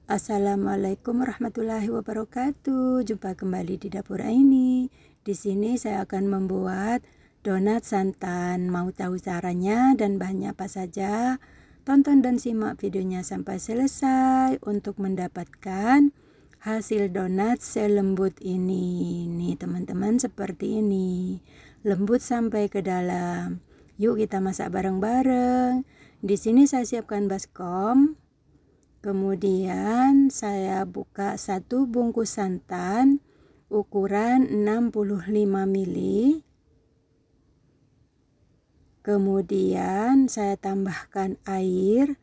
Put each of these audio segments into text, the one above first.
Assalamualaikum warahmatullahi wabarakatuh. Jumpa kembali di dapur Aini. Di sini saya akan membuat donat santan. Mau tahu caranya dan bahannya apa saja? Tonton dan simak videonya sampai selesai untuk mendapatkan hasil donat selembut ini. Nih teman-teman, seperti ini. Lembut sampai ke dalam. Yuk kita masak bareng-bareng. Di sini saya siapkan baskom. Kemudian saya buka satu bungkus santan ukuran 65 ml. Kemudian saya tambahkan air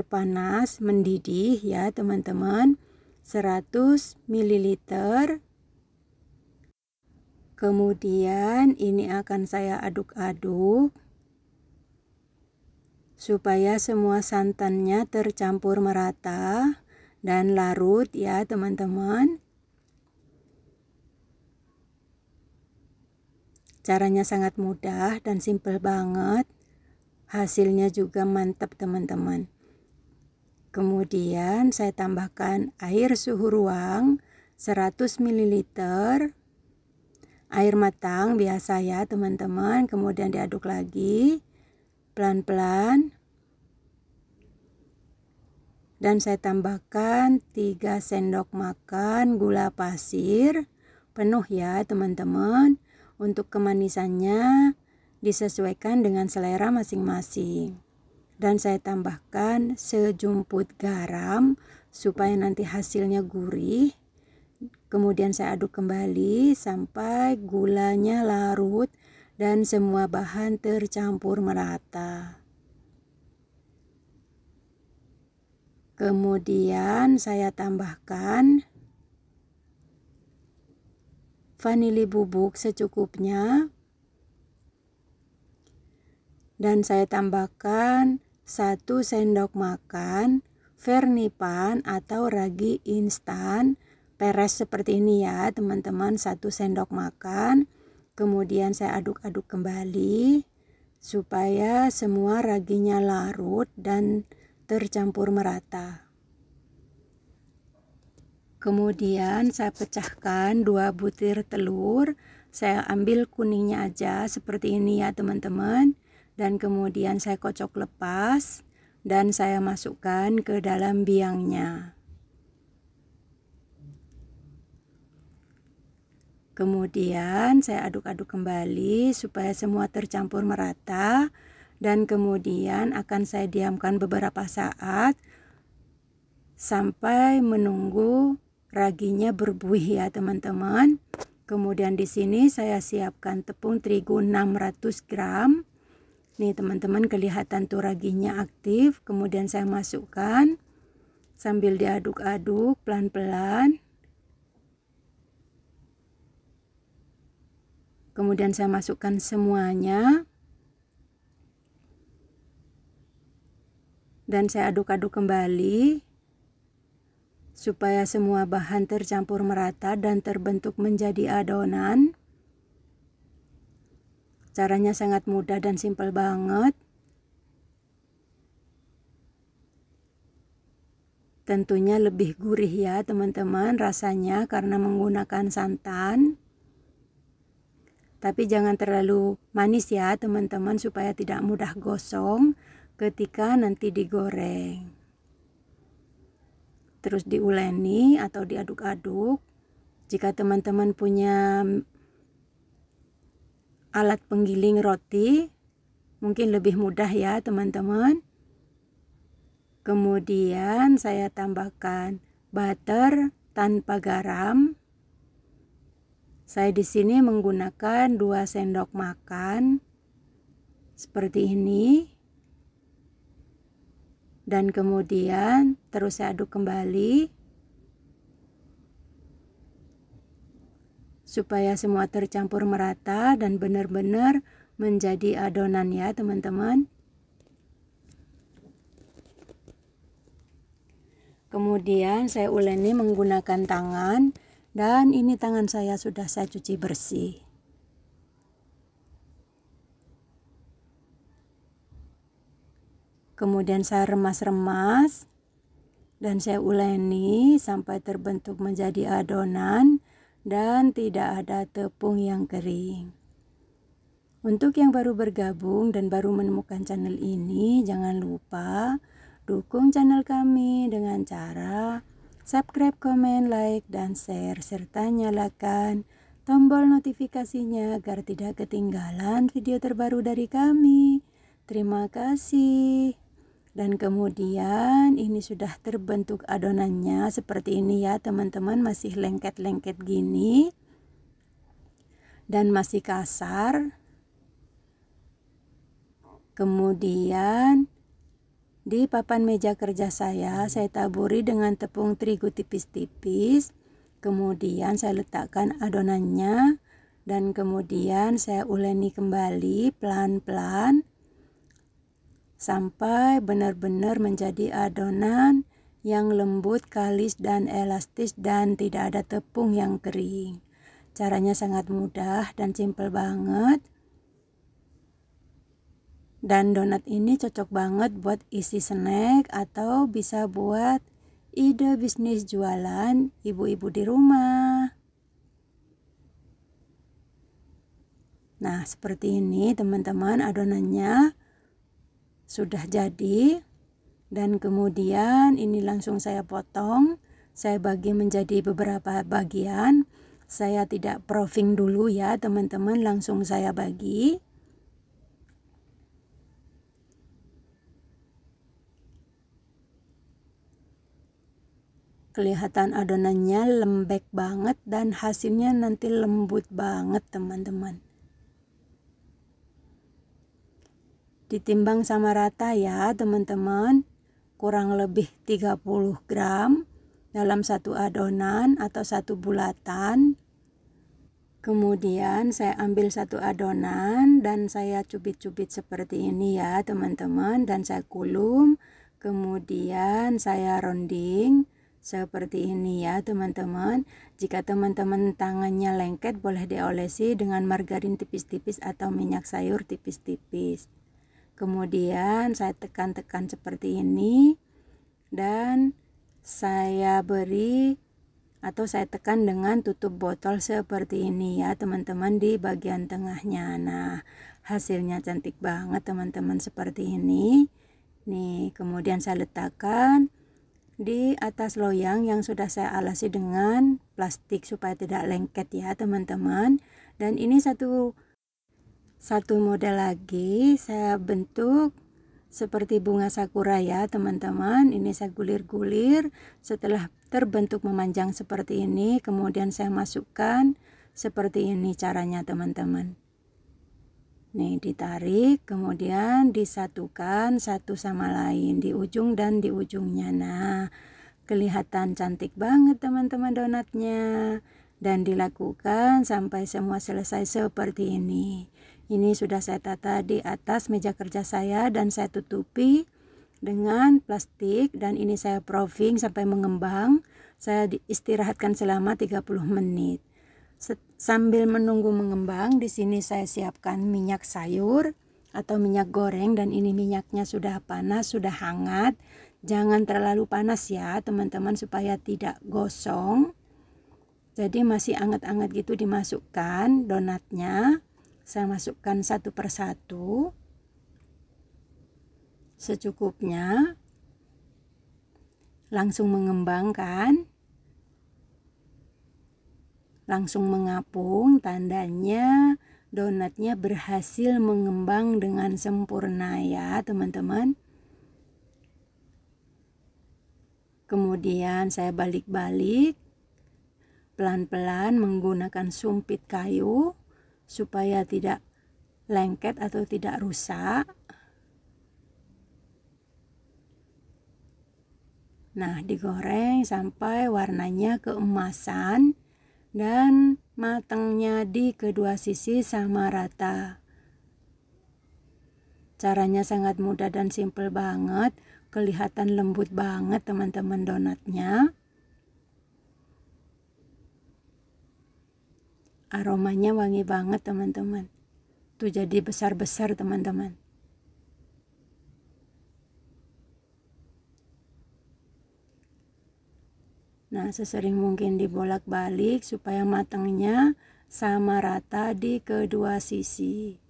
panas mendidih ya teman-teman, 100 ml. Kemudian ini akan saya aduk-aduk supaya semua santannya tercampur merata dan larut ya teman-teman. Caranya sangat mudah dan simple banget. Hasilnya juga mantap teman-teman. Kemudian saya tambahkan air suhu ruang 100 ml. Air matang biasa ya teman-teman. Kemudian diaduk lagi pelan-pelan. Dan saya tambahkan 3 sendok makan gula pasir penuh ya teman-teman. Untuk kemanisannya disesuaikan dengan selera masing-masing. Dan saya tambahkan sejumput garam supaya nanti hasilnya gurih. Kemudian saya aduk kembali sampai gulanya larut dan semua bahan tercampur merata. Kemudian saya tambahkan vanili bubuk secukupnya. Dan saya tambahkan 1 sendok makan vernipan atau ragi instan. Peres seperti ini ya teman-teman, 1 sendok makan. Kemudian saya aduk-aduk kembali supaya semua raginya larut dan tercampur merata. Kemudian saya pecahkan 2 butir telur. Saya ambil kuningnya aja seperti ini ya teman-teman. Dan kemudian saya kocok lepas dan saya masukkan ke dalam biangnya. Kemudian saya aduk-aduk kembali supaya semua tercampur merata. Dan kemudian akan saya diamkan beberapa saat sampai menunggu raginya berbuih ya teman-teman. Kemudian di sini saya siapkan tepung terigu 600 gram. Nih teman-teman, kelihatan tuh raginya aktif. Kemudian saya masukkan sambil diaduk-aduk pelan-pelan. Kemudian saya masukkan semuanya. Dan saya aduk-aduk kembali supaya semua bahan tercampur merata dan terbentuk menjadi adonan. Caranya sangat mudah dan simpel banget. Tentunya lebih gurih ya teman-teman rasanya karena menggunakan santan. Tapi jangan terlalu manis ya teman-teman supaya tidak mudah gosong ketika nanti digoreng. Terus diuleni atau diaduk-aduk. Jika teman-teman punya alat penggiling roti, mungkin lebih mudah ya teman-teman. Kemudian saya tambahkan butter tanpa garam. Saya di sini menggunakan 2 sendok makan seperti ini. Dan kemudian terus saya aduk kembali supaya semua tercampur merata dan benar-benar menjadi adonan ya teman-teman. Kemudian saya uleni menggunakan tangan dan ini tangan saya sudah saya cuci bersih. Kemudian saya remas-remas dan saya uleni sampai terbentuk menjadi adonan dan tidak ada tepung yang kering. Untuk yang baru bergabung dan baru menemukan channel ini, jangan lupa dukung channel kami dengan cara subscribe, komen, like, dan share, serta nyalakan tombol notifikasinya agar tidak ketinggalan video terbaru dari kami. Terima kasih. Dan kemudian ini sudah terbentuk adonannya seperti ini ya teman-teman, masih lengket-lengket gini dan masih kasar. Kemudian di papan meja kerja saya taburi dengan tepung terigu tipis-tipis. Kemudian saya letakkan adonannya dan kemudian saya uleni kembali pelan-pelan sampai benar-benar menjadi adonan yang lembut, kalis, dan elastis dan tidak ada tepung yang kering. Caranya sangat mudah dan simple banget. Dan donat ini cocok banget buat isi snack atau bisa buat ide bisnis jualan ibu-ibu di rumah. Nah, seperti ini teman-teman, adonannya sudah jadi. Dan kemudian ini langsung saya potong. Saya bagi menjadi beberapa bagian. Saya tidak proofing dulu ya teman-teman, langsung saya bagi. Kelihatan adonannya lembek banget dan hasilnya nanti lembut banget teman-teman. Ditimbang sama rata ya teman-teman, kurang lebih 30 gram dalam satu adonan atau satu bulatan. Kemudian saya ambil satu adonan dan saya cubit-cubit seperti ini ya teman-teman, dan saya kulum. Kemudian saya rounding seperti ini ya teman-teman. Jika teman-teman tangannya lengket, boleh diolesi dengan margarin tipis-tipis atau minyak sayur tipis-tipis. Kemudian saya tekan-tekan seperti ini dan saya beri atau saya tekan dengan tutup botol seperti ini ya teman-teman di bagian tengahnya. Nah, hasilnya cantik banget teman-teman seperti ini. Nih, kemudian saya letakkan di atas loyang yang sudah saya alasi dengan plastik supaya tidak lengket ya teman-teman. Dan ini satu model lagi saya bentuk seperti bunga sakura ya teman-teman. Ini saya gulir-gulir, setelah terbentuk memanjang seperti ini kemudian saya masukkan seperti ini caranya teman-teman. Nih, ditarik kemudian disatukan satu sama lain di ujung dan di ujungnya. Nah, kelihatan cantik banget teman-teman donatnya, dan dilakukan sampai semua selesai seperti ini. Ini sudah saya tata di atas meja kerja saya dan saya tutupi dengan plastik, dan ini saya proofing sampai mengembang. Saya istirahatkan selama 30 menit. Sambil menunggu mengembang, di sini saya siapkan minyak sayur atau minyak goreng, dan ini minyaknya sudah panas, sudah hangat. Jangan terlalu panas ya teman-teman supaya tidak gosong. Jadi masih hangat-hangat gitu dimasukkan donatnya. Saya masukkan satu persatu secukupnya. Langsung mengembangkan. Langsung mengapung, tandanya donatnya berhasil mengembang dengan sempurna ya teman-teman. Kemudian saya balik-balik pelan-pelan menggunakan sumpit kayu supaya tidak lengket atau tidak rusak. Nah, digoreng sampai warnanya keemasan dan matangnya di kedua sisi sama rata. Caranya sangat mudah dan simple banget. Kelihatan lembut banget teman-teman donatnya. Aromanya wangi banget teman-teman. Tuh jadi besar-besar teman-teman. Nah, sesering mungkin dibolak-balik supaya matangnya sama rata di kedua sisi.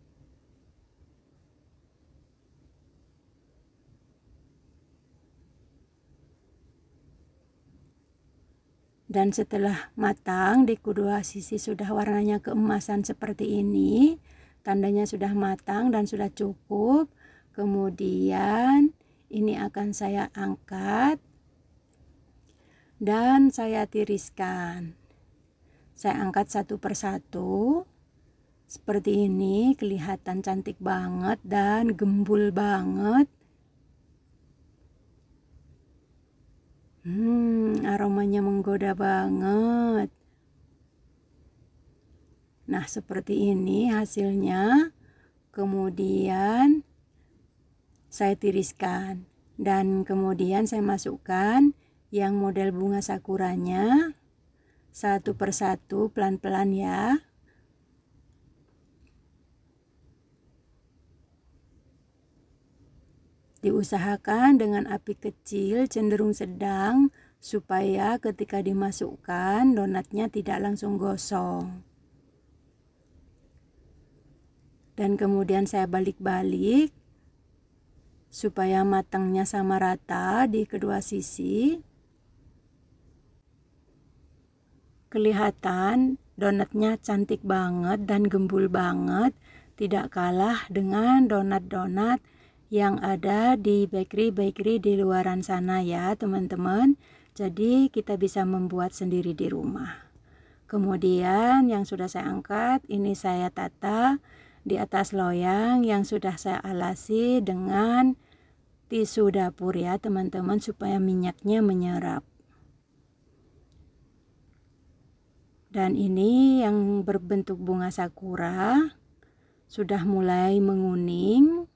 Dan setelah matang di kedua sisi sudah warnanya keemasan seperti ini, tandanya sudah matang dan sudah cukup. Kemudian ini akan saya angkat dan saya tiriskan. Saya angkat satu persatu. Seperti ini, kelihatan cantik banget dan gembul banget. Aromanya menggoda banget. Nah, seperti ini hasilnya. Kemudian saya tiriskan dan kemudian saya masukkan yang model bunga sakuranya satu persatu pelan-pelan ya. Diusahakan dengan api kecil cenderung sedang supaya ketika dimasukkan donatnya tidak langsung gosong. Dan kemudian saya balik-balik supaya matangnya sama rata di kedua sisi. Kelihatan donatnya cantik banget dan gembul banget, tidak kalah dengan donat-donat yang ada di bakery-bakery di luaran sana ya teman-teman. Jadi kita bisa membuat sendiri di rumah. Kemudian yang sudah saya angkat, ini saya tata di atas loyang yang sudah saya alasi dengan tisu dapur ya teman-teman, supaya minyaknya menyerap. Dan ini yang berbentuk bunga sakura sudah mulai menguning.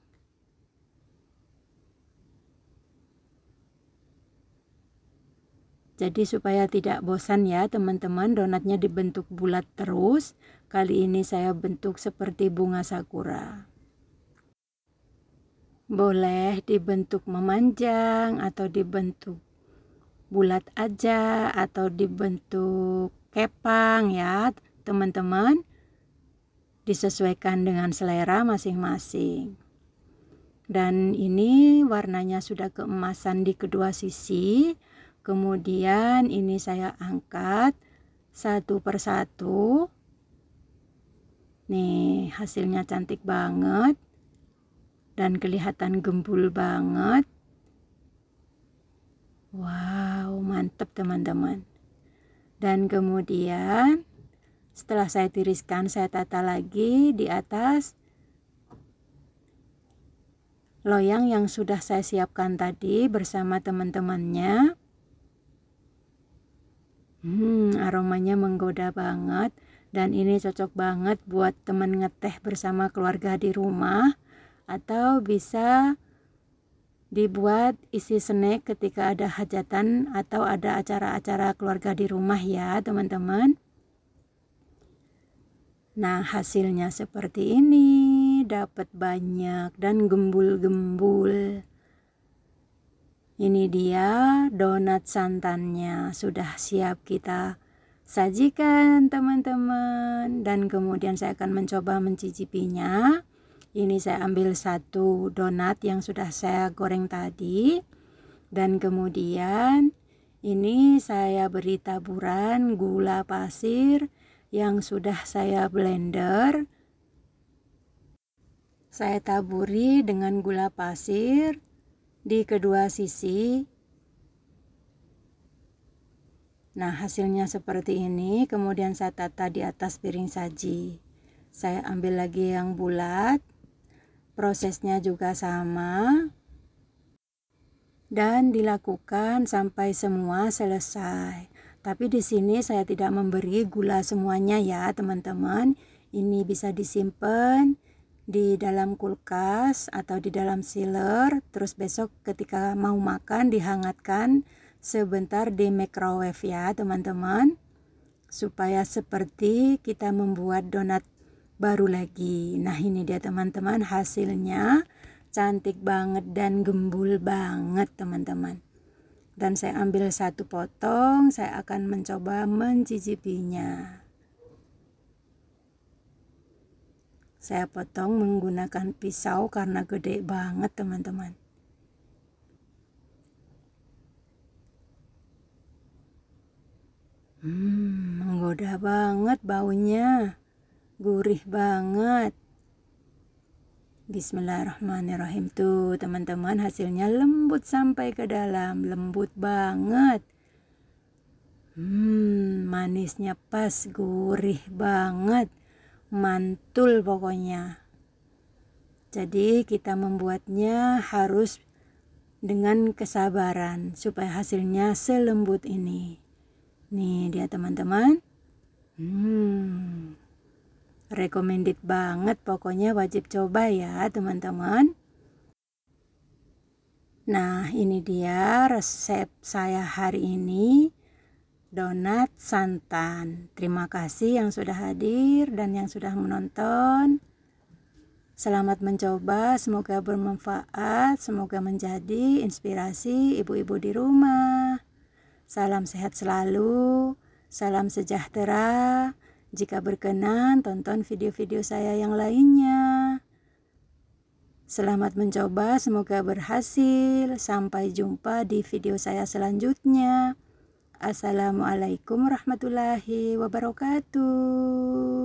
Jadi supaya tidak bosan ya teman-teman, donatnya dibentuk bulat terus. Kali ini saya bentuk seperti bunga sakura. Boleh dibentuk memanjang atau dibentuk bulat aja atau dibentuk kepang ya teman-teman. Disesuaikan dengan selera masing-masing. Dan ini warnanya sudah keemasan di kedua sisi. Kemudian ini saya angkat satu persatu. Nih, hasilnya cantik banget dan kelihatan gembul banget. Wow, mantap teman-teman. Dan kemudian setelah saya tiriskan, saya tata lagi di atas loyang yang sudah saya siapkan tadi bersama teman-temannya. Aromanya menggoda banget dan ini cocok banget buat teman ngeteh bersama keluarga di rumah, atau bisa dibuat isi snack ketika ada hajatan atau ada acara-acara keluarga di rumah ya teman-teman. Nah, hasilnya seperti ini, dapat banyak dan gembul-gembul. Ini dia donat santannya, sudah siap kita sajikan teman-teman. Dan kemudian saya akan mencoba mencicipinya. Ini saya ambil satu donat yang sudah saya goreng tadi. Dan kemudian ini saya beri taburan gula pasir yang sudah saya blender. Saya taburi dengan gula pasir di kedua sisi. Nah, hasilnya seperti ini. Kemudian saya tata di atas piring saji. Saya ambil lagi yang bulat. Prosesnya juga sama. Dan dilakukan sampai semua selesai. Tapi di sini saya tidak memberi gula semuanya ya, teman-teman. Ini bisa disimpan di dalam kulkas atau di dalam chiller, terus besok ketika mau makan dihangatkan sebentar di microwave ya teman-teman, supaya seperti kita membuat donat baru lagi. Nah, ini dia teman-teman hasilnya, cantik banget dan gembul banget teman-teman. Dan saya ambil satu potong, saya akan mencoba mencicipinya. Saya potong menggunakan pisau karena gede banget teman-teman. Menggoda banget baunya, gurih banget. Bismillahirrahmanirrahim. Tuh teman-teman, hasilnya lembut sampai ke dalam, lembut banget. Manisnya pas, gurih banget, mantul pokoknya. Jadi kita membuatnya harus dengan kesabaran supaya hasilnya selembut ini. Nih dia teman-teman. Recommended banget, pokoknya wajib coba ya teman-teman. Nah ini dia resep saya hari ini, donat santan. Terima kasih yang sudah hadir dan yang sudah menonton. Selamat mencoba, semoga bermanfaat, semoga menjadi inspirasi ibu-ibu di rumah. Salam sehat selalu, salam sejahtera. Jika berkenan, tonton video-video saya yang lainnya. Selamat mencoba, semoga berhasil. Sampai jumpa di video saya selanjutnya. Assalamualaikum warahmatullahi wabarakatuh.